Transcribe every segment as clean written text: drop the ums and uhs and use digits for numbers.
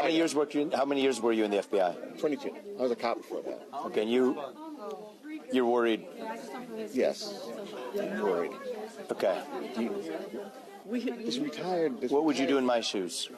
How many years were you in the FBI? 22. I was a cop before that. Okay, and you're worried? Yes, I'm worried. Okay. This retired. What would you do in my shoes?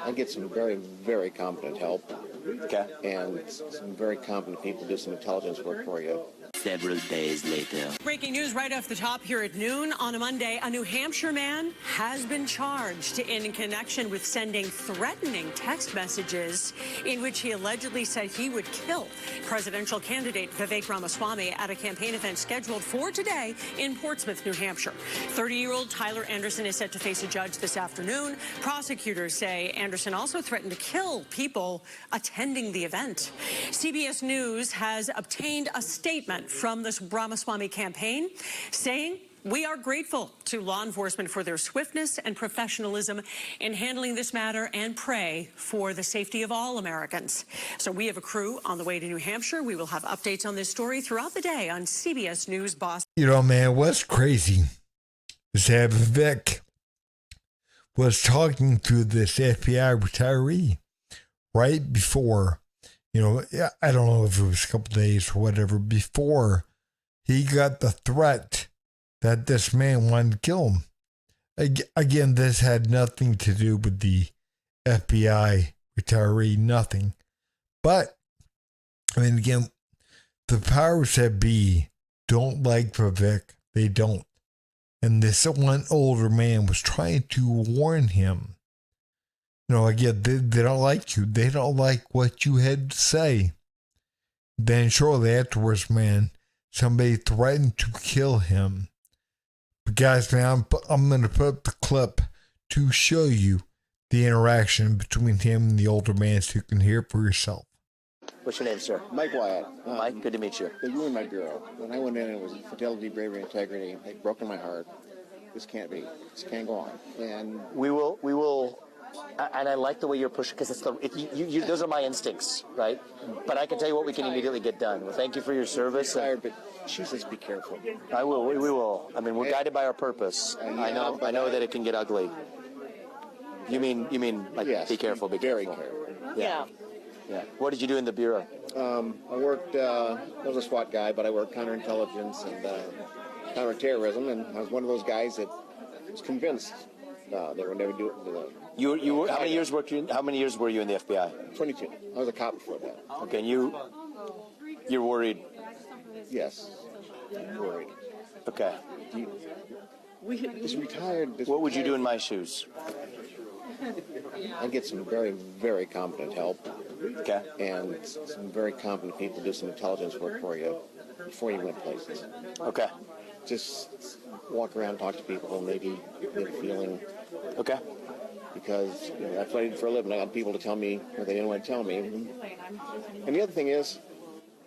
I'd get some very, very competent help. Okay. And some very competent people do some intelligence work for you. Several days later. Breaking news right off the top here at noon on a Monday. A New Hampshire man has been charged in connection with sending threatening text messages in which he allegedly said he would kill presidential candidate Vivek Ramaswamy at a campaign event scheduled for today in Portsmouth, New Hampshire. 30-year-old Tyler Anderson is set to face a judge this afternoon. Prosecutors say Anderson also threatened to kill people attending the event. CBS News has obtained a statement from this Ramaswamy campaign saying, "We are grateful to law enforcement for their swiftness and professionalism in handling this matter and pray for the safety of all Americans." So we have a crew on the way to New Hampshire. We will have updates on this story throughout the day on CBS News Boston. You know, man, what's crazy is that Vivek was talking to this FBI retiree right before, you know, I don't know if it was a couple days or whatever, before he got the threat that this man wanted to kill him. Again, this had nothing to do with the FBI retiree, nothing. But, I mean, again, the powers that be don't like Vivek. They don't. And this one older man was trying to warn him. You know, again, they don't like you. They don't like what you had to say. Then shortly afterwards, man, somebody threatened to kill him. But guys, man, I'm going to put up the clip to show you the interaction between him and the older man so you can hear it for yourself. What's your name, sir? Mike Wyatt. Mike, good to meet you. They ruined my bureau. When I went in, it was fidelity, bravery, integrity. They've broken my heart. This can't be. This can't go on. And We will. And I like the way you're pushing, because those are my instincts, right? But I can tell you what we can immediately get done. Well, thank you for your service. tired, but Jesus, be careful. I will. We will. I mean, we're guided by our purpose. I know that it can get ugly. You mean like, Yes, be careful, be very careful. careful. Yeah. What did you do in the bureau? I worked, I was a SWAT guy, but I worked counterintelligence and counterterrorism, and I was one of those guys that was convinced they would never do it. You were, how many years were you in the FBI? 22. I was a cop before that. Okay, and you're worried? Yes, I'm worried. Okay. This retired. What would you do in my shoes? I'd get some very, very competent help. Okay. And some very competent people do some intelligence work for you before you went places. Okay. Just walk around, talk to people, maybe get a feeling. Okay. Because that's what I did for a living. I got people to tell me what they didn't want to tell me. And the other thing is,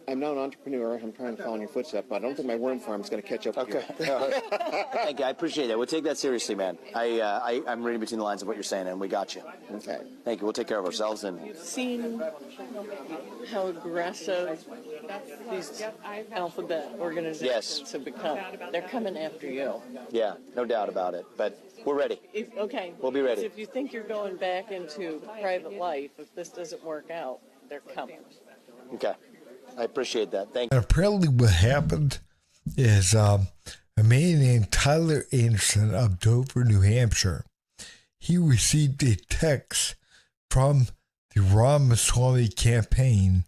I'm now an entrepreneur. I'm trying to follow in your footsteps, but I don't think my worm farm is going to catch up with you. Thank you. I appreciate that. We'll take that seriously, man. I'm reading between the lines of what you're saying, and we got you. Okay. Thank you. We'll take care of ourselves. And You've seen how aggressive these alphabet organizations have become. They're coming after you. yeah, no doubt about it. But we're ready. We'll be ready. If you think you're going back into private life, if this doesn't work out, they're coming. Okay. I appreciate that. Thank you. And apparently what happened is a man named Tyler Anderson of Dover, New Hampshire, he received a text from the Ramaswamy campaign,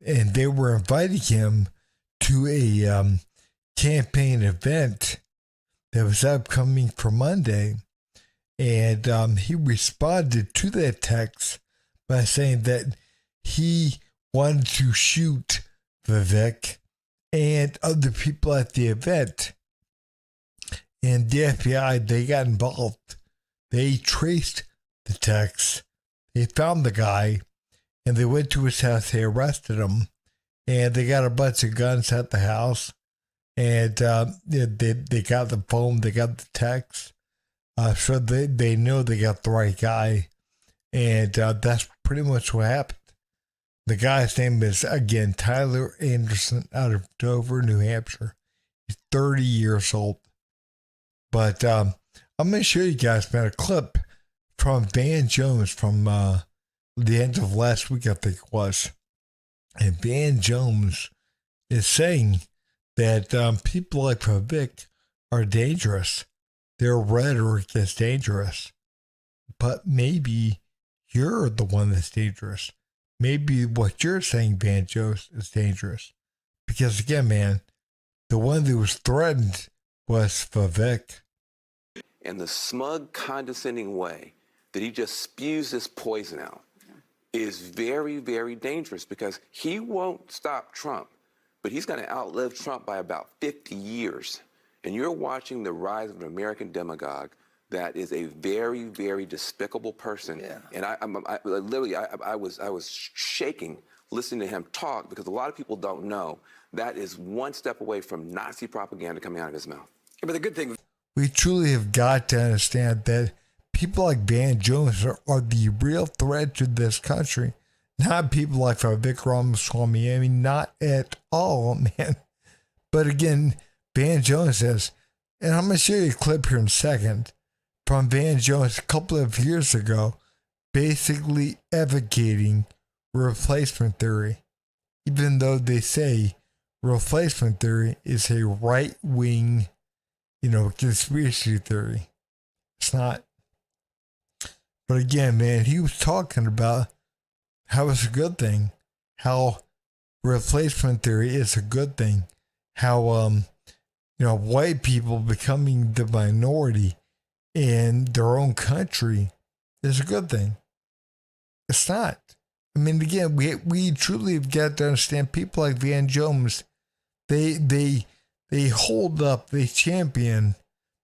and they were inviting him to a campaign event that was upcoming for Monday. And he responded to that text by saying that he wanted to shoot Vivek and other people at the event. And the FBI, they got involved. They traced the text. They found the guy, and they went to his house. They arrested him, and they got a bunch of guns at the house. And they got the phone, they got the text. So they know they got the right guy. And that's pretty much what happened. The guy's name is, again, Tyler Anderson out of Dover, New Hampshire. He's 30 years old. But I'm going to show you guys, man, a clip from Van Jones from the end of last week, I think it was. And Van Jones is saying that people like Vivek are dangerous. Their rhetoric is dangerous. But maybe you're the one that's dangerous. Maybe what you're saying, Van Jones, is dangerous. Because again, man, the one that was threatened was Vivek. And the smug, condescending way that he just spews this poison out is very, very dangerous, because he won't stop Trump, but he's going to outlive Trump by about 50 years. And you're watching the rise of an American demagogue that is a very, very despicable person. Yeah. And I was shaking listening to him talk, because a lot of people don't know that is one step away from Nazi propaganda coming out of his mouth. Yeah, but the good thing, we truly have got to understand that people like Van Jones are the real threat to this country, not people like Vivek Ramaswamy. I mean, not at all, man. But again, Van Jones says, and I'm going to show you a clip here in a second from Van Jones a couple of years ago, basically advocating replacement theory, even though they say replacement theory is a right-wing, conspiracy theory. It's not. But again, man, he was talking about how it's a good thing, how replacement theory is a good thing, how, white people becoming the minority in their own country is a good thing. It's not. I mean, again, we truly have got to understand people like Van Jones, they hold up, they champion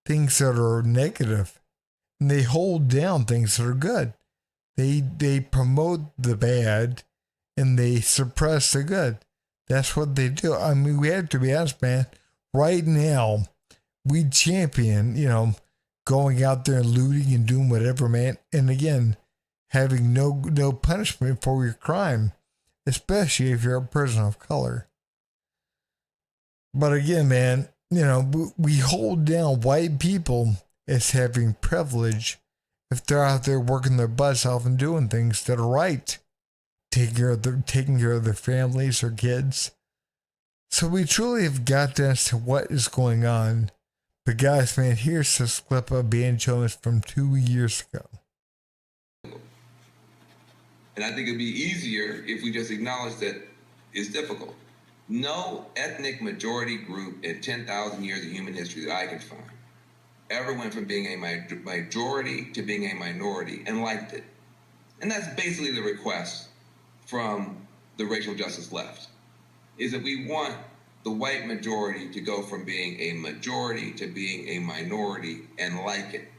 things that are negative, and they hold down things that are good. They promote the bad, and they suppress the good. That's what they do. I mean, we have to be honest, man. Right now, we champion, going out there and looting and doing whatever, man. And again, having no punishment for your crime, especially if you're a person of color. But again, man, we hold down white people as having privilege if they're out there working their butts off and doing things that are right, taking care of their families or kids. So we truly have got to understand what is going on. But guys, man, here's this clip of Van Jones from 2 years ago. And I think it'd be easier if we just acknowledge that it's difficult. No ethnic majority group in 10,000 years of human history that I can find ever went from being a majority to being a minority and liked it. And that's basically the request from the racial justice left, is that we want the white majority to go from being a majority to being a minority and like it.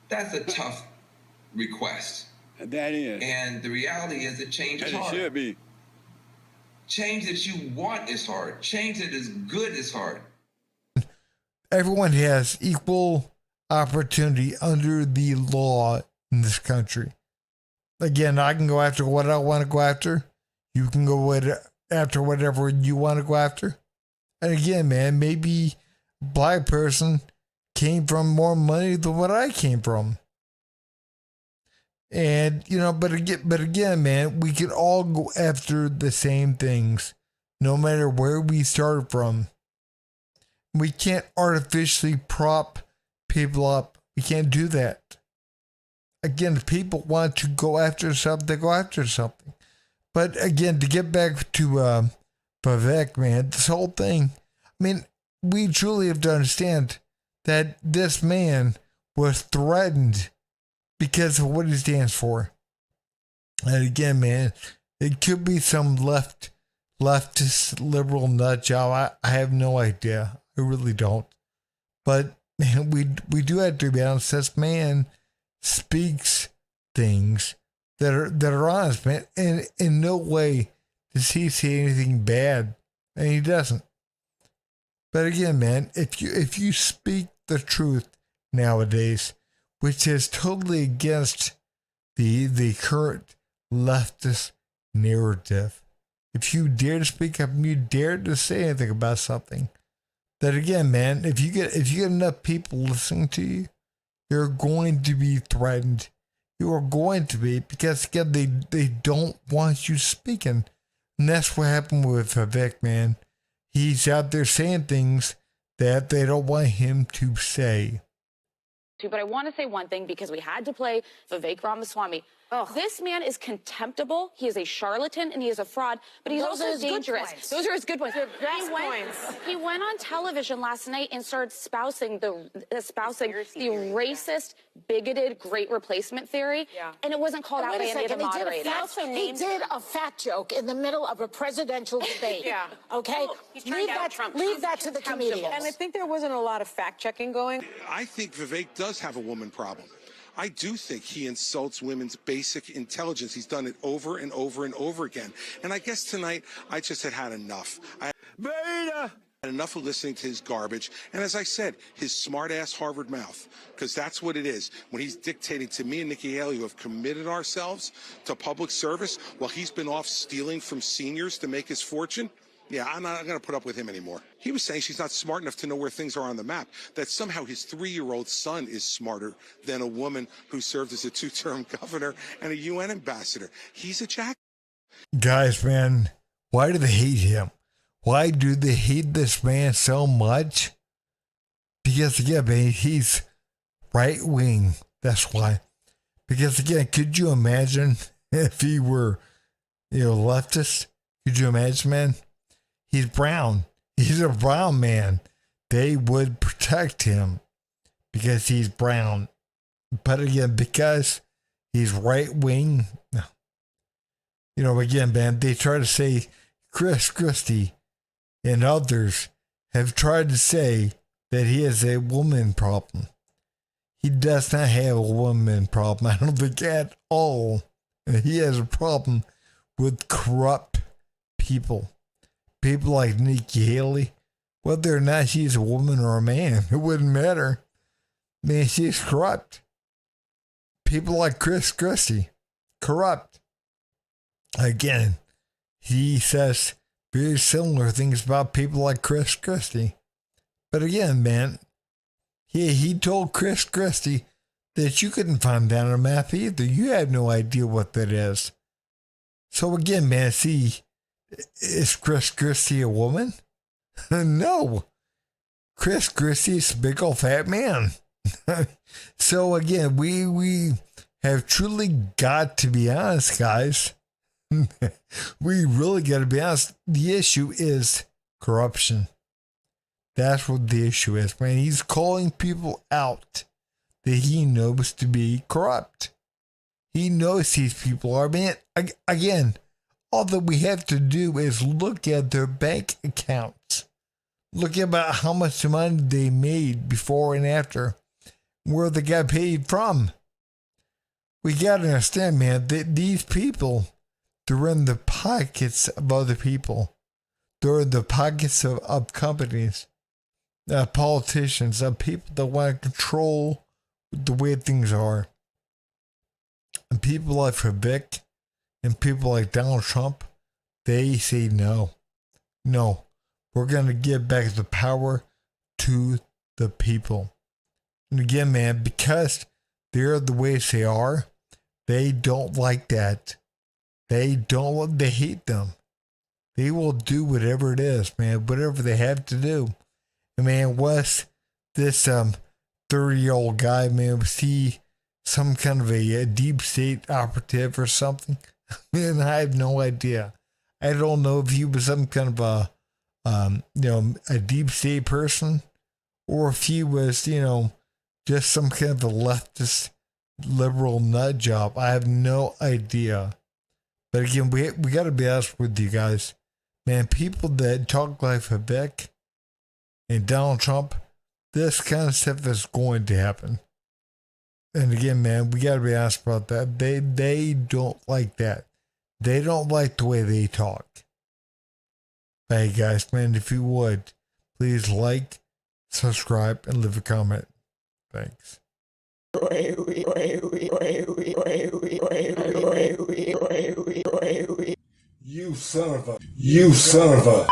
That's a tough request. that is. And the reality is that change is And hard. it should be. Change that you want is hard. Change that is good is hard. Everyone has equal opportunity under the law in this country. Again, I can go after what I want to go after. You can go after whatever you want to go after. And again, man, maybe a black person came from more money than what I came from. And, but again, man, we can all go after the same things, no matter where we started from. We can't artificially prop people up. We can't do that. Again, if people want to go after something, they go after something. But again, to get back to Vivek, man, this whole thing, I mean, we truly have to understand that this man was threatened because of what he stands for. And again, man, it could be some leftist liberal nut job. I have no idea. I really don't. But man, we do have to be honest. This man speaks things that are honest, man. And in no way does he say anything bad, and he doesn't. But again, man, if you speak the truth nowadays, which is totally against the current leftist narrative, if you dare to speak up and you dare to say anything about something, that again, man, if you get enough people listening to you, you're going to be threatened. You are going to be, because again, they don't want you speaking. And that's what happened with Vivek, man. He's out there saying things that they don't want him to say. But I want to say one thing, because we had to play Vivek Ramaswamy. This man is contemptible. He is a charlatan and he is a fraud, but he's also dangerous. Those are his good points. He went on television last night and started espousing the racist, bigoted Great Replacement theory, and it wasn't called out by any of the moderators. He did a fat joke in the middle of a presidential debate. Okay? Leave that to the comedians. And I think there wasn't a lot of fact-checking going. I think Vivek does have a woman problem. I do think he insults women's basic intelligence. He's done it over and over and over again. And I guess tonight I just had enough. I had enough of listening to his garbage. And as I said, his smart-ass Harvard mouth, because that's what it is. When he's dictating to me and Nikki Haley, who have committed ourselves to public service, while he's been off stealing from seniors to make his fortune. Yeah, I'm not going to put up with him anymore. He was saying she's not smart enough to know where things are on the map, that somehow his 3-year-old son is smarter than a woman who served as a 2-term governor and a UN ambassador. He's a jack. Guys, man, why do they hate him? Why do they hate this man so much? Because, again, man, he's right-wing. That's why. Because, again, could you imagine if he were, leftist? Could you imagine, man? He's brown. He's a brown man. They would protect him because he's brown. But again, because he's right wing, again, man, they try to say Chris Christie and others have tried to say that he has a woman problem. He does not have a woman problem. I don't think at all. He has a problem with corrupt people. People like Nikki Haley, whether or not she's a woman or a man, it wouldn't matter. Man, she's corrupt. People like Chris Christie, corrupt. Again, he says very similar things about people like Chris Christie. But again, man, he told Chris Christie that you couldn't find that on a map either. You have no idea what that is. So again, man, see, is Chris Christie a woman? No. Chris Christie's a big old fat man. So again, we have truly got to be honest, guys. We really got to be honest. The issue is corruption. That's what the issue is, man. He's calling people out that he knows to be corrupt. He knows these people are, man. Again, all that we have to do is look at their bank accounts. Look about how much money they made before and after, where they got paid from. We got to understand, man, that these people, they're in the pockets of other people. They're in the pockets of companies, politicians, of people that want to control the way things are. And people like Vivek and people like Donald Trump, they say no. No, we're going to give back the power to the people. And again, man, because they're the ways they are, they don't like that. They hate them. They will do whatever it is, man, whatever they have to do. And man, was this 30-year-old guy, man, was he some kind of a deep state operative or something? Man, I have no idea. I don't know if he was some kind of a deep state person, or if he was, just some kind of a leftist liberal nut job. I have no idea. But again, we got to be honest with you guys. Man, people that talk like Vivek and Donald Trump, this kind of stuff is going to happen. And again, man, we got to be honest about that. They don't like that. They don't like the way they talk. Hey guys, man, if you would, please like, subscribe, and leave a comment. Thanks. You son of a